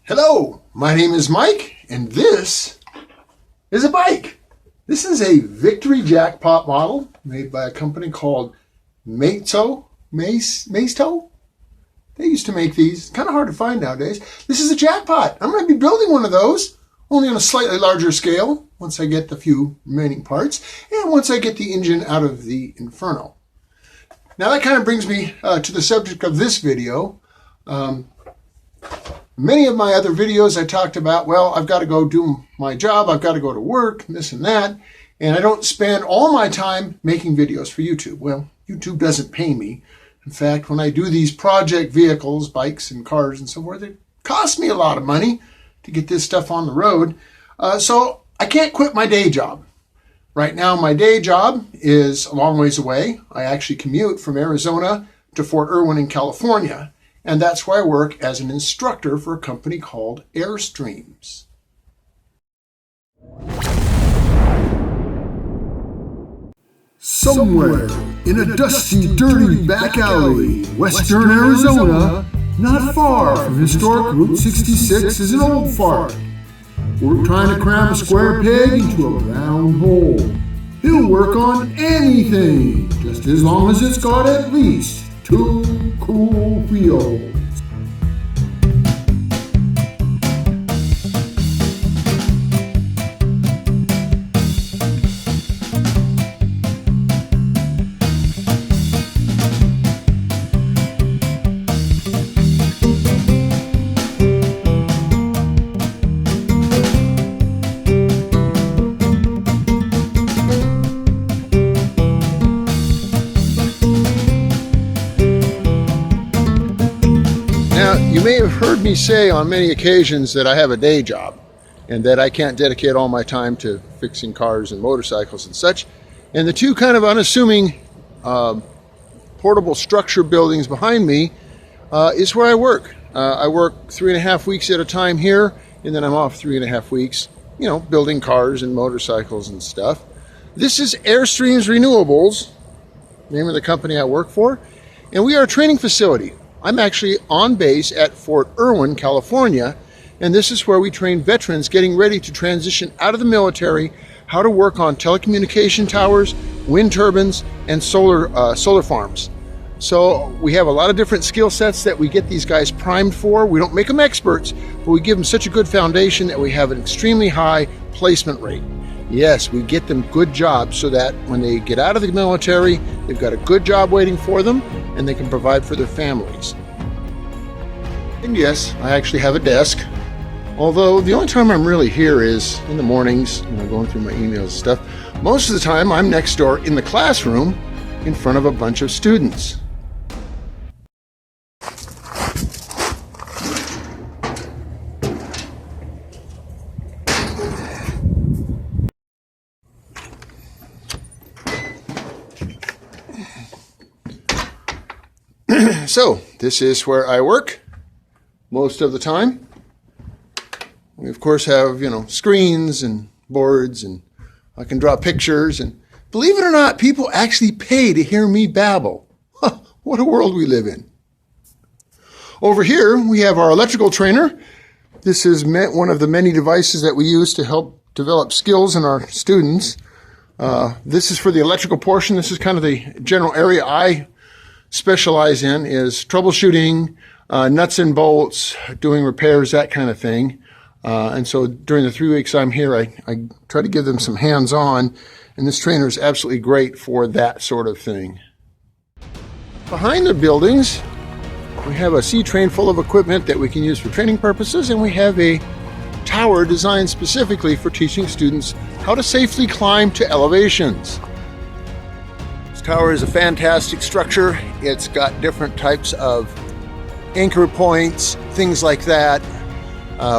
Hello, my name is Mike, and this is a bike. This is a Victory Jackpot model made by a company called MaxKoMusic. They used to make these. Kind of hard to find nowadays. This is a Jackpot. I'm going to be building one of those, only on a slightly larger scale, once I get the few remaining parts, and once I get the engine out of the Inferno. Now that kind of brings me to the subject of this video. Many of my other videos I talked about, well, I've got to go do my job, I've got to go to work, this and that, and I don't spend all my time making videos for YouTube. Well, YouTube doesn't pay me. In fact, when I do these project vehicles, bikes and cars and so forth, it costs me a lot of money to get this stuff on the road. So I can't quit my day job. Right now, my day job is a long ways away. I actually commute from Arizona to Fort Irwin in California. And that's where I work as an instructor for a company called Airstreams. Somewhere in a dusty, dirty back alley, western Arizona, not far from historic Route 66, is an old fart. We're trying to cram a square peg into a round hole. He'll work on anything, just as long as it's got at least 2 cool wheels. You may have heard me say on many occasions that I have a day job and that I can't dedicate all my time to fixing cars and motorcycles and such. And the two kind of unassuming portable structure buildings behind me is where I work. I work 3.5 weeks at a time here, and then I'm off 3.5 weeks, building cars and motorcycles and stuff. This is Airstreams Renewables, name of the company I work for, and we are a training facility. I'm actually on base at Fort Irwin, California, and this is where we train veterans getting ready to transition out of the military, how to work on telecommunication towers, wind turbines, and solar farms. So we have a lot of different skill sets that we get these guys primed for. We don't make them experts, but we give them such a good foundation that we have an extremely high placement rate. Yes, we get them good jobs so that when they get out of the military, they've got a good job waiting for them and they can provide for their families. And yes, I actually have a desk, although the only time I'm really here is in the mornings, going through my emails and stuff. Most of the time I'm next door in the classroom in front of a bunch of students. So this is where I work most of the time. We of course have, screens and boards, and I can draw pictures, and believe it or not, people actually pay to hear me babble. Huh, what a world we live in. Over here we have our electrical trainer. This is one of the many devices that we use to help develop skills in our students. This is for the electrical portion. This is kind of the general area I specialize in, is troubleshooting, nuts and bolts, doing repairs, that kind of thing. And so during the 3 weeks I'm here, I try to give them some hands-on, and this trainer is absolutely great for that sort of thing. Behind the buildings, we have a C-train full of equipment that we can use for training purposes, and we have a tower designed specifically for teaching students how to safely climb to elevations. This tower is a fantastic structure. It's got different types of anchor points, things like that.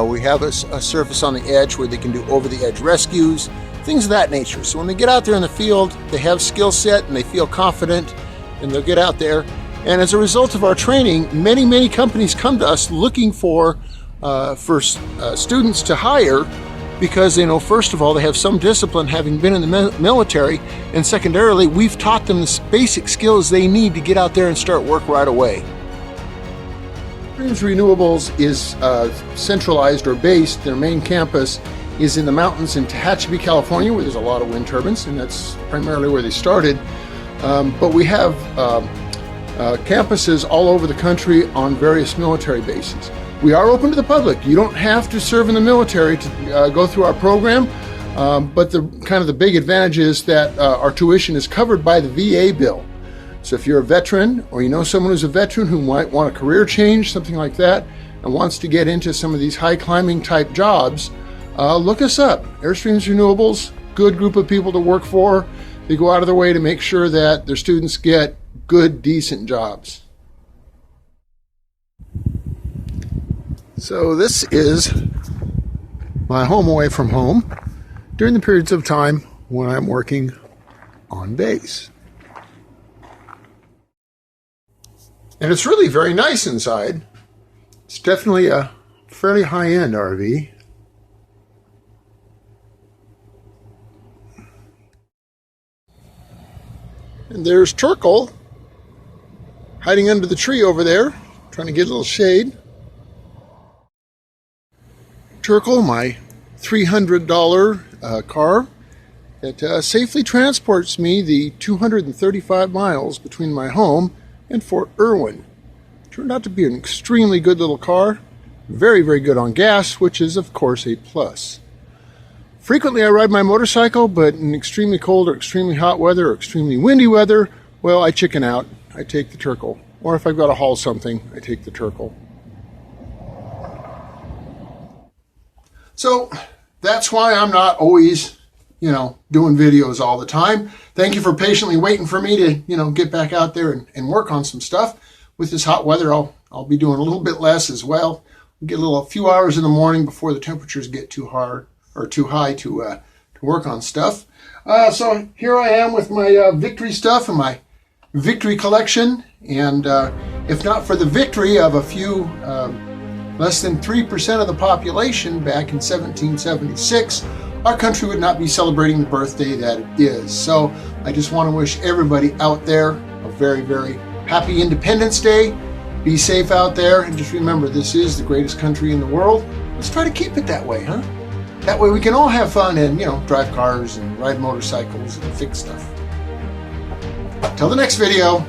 We have a surface on the edge where they can do over-the-edge rescues, things of that nature. So when they get out there in the field, they have skill set and they feel confident, and they'll get out there. And as a result of our training, many companies come to us looking for students to hire, because they know, first of all, they have some discipline having been in the military, and secondarily, we've taught them the basic skills they need to get out there and start work right away. Airstreams Renewables is centralized or based. Their main campus is in the mountains in Tehachapi, California, where there's a lot of wind turbines, and that's primarily where they started. But we have campuses all over the country on various military bases. We are open to the public. You don't have to serve in the military to go through our program, but the big advantage is that our tuition is covered by the VA bill. So if you're a veteran, or you know someone who's a veteran who might want a career change, something like that, and wants to get into some of these high climbing type jobs, look us up. Airstreams Renewables, good group of people to work for. They go out of their way to make sure that their students get good, decent jobs. So this is my home away from home during the periods of time when I'm working on base. And it's really very nice inside. It's definitely a fairly high-end RV. And there's Turkle hiding under the tree over there, trying to get a little shade. Turkle, my $300 car that safely transports me the 235 miles between my home and Fort Irwin. Turned out to be an extremely good little car, very, very good on gas, which is of course a plus. Frequently I ride my motorcycle, but in extremely cold or extremely hot weather or extremely windy weather, well, I chicken out. I take the Turkle. Or if I've got to haul something, I take the Turkle. So that's why I'm not always, doing videos all the time. Thank you for patiently waiting for me to, get back out there and work on some stuff. With this hot weather, I'll be doing a little bit less as well. Get a few hours in the morning before the temperatures get too high to work on stuff. So here I am with my victory stuff and my victory collection. And if not for the victory of a few less than 3% of the population back in 1776, our country would not be celebrating the birthday that it is. So I just want to wish everybody out there a very, very happy Independence Day. Be safe out there, and just remember, this is the greatest country in the world. Let's try to keep it that way, huh? That way we can all have fun and, drive cars and ride motorcycles and fix stuff. Till the next video.